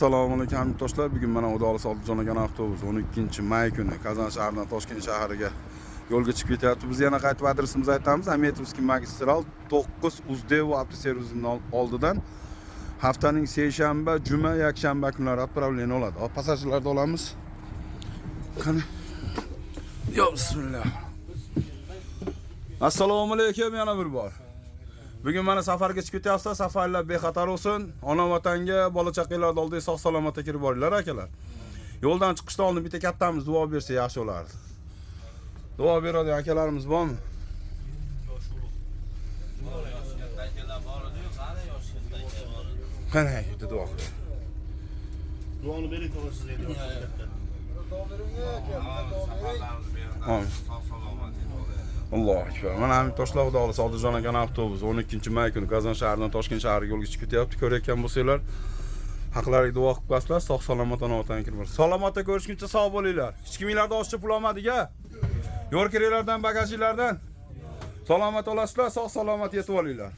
Assalomu alaykum do'stlar. Bugun mana O'doli Soldijonagan avtobus 12-may kuni Qozon shahridan Toshkent shahriga yo'lga chiqib ketyapti. Biz yana qaytib adresimizni aytamiz. Ametovskiy magistral 9 Uzdevo avtoservisining oldidan haftaning seshanba, juma, yakshanba kunlari отправление oladi. Passajirlarni olamiz. Qani. Yo bismillah. Assalomu alaykum yana bir bor. Bugun mana safarga chiqib ketyapsiz. Safarlar bexatar bo'lsin. Ona vatanga, bola chaqalarni oldiga sog'-salomatda kirib boringlar akalar. Yo'ldan chiqishdan oldin bitta kattamiz duo bersa yaxshi bo'lardi. Duo beradigan akalarimiz bormi? Qani, bitta duo qiling. Duoni bering to'g'ri siz endi. Duo bering aka, Amin. Allohu akbar. Mana ham Toshloq O'doli Soldijonagan avtobus 12-may kuni Qozon shahridan Toshkent shahriga yo'lga chiqib ketyapti. Ko'rayotgan bo'lsanglar, haqlariga duo qilib qo'yasizlar. Sog'-salomat ona vatan kirib. Salomatda ko'rishguncha sog' bo'linglar. Hech kiminglarda oshcha pul olmadik-a? Yo'l kiringlardan, bagajinglardan. Salomat olasizlar, sog'-salomat yetib olinglar.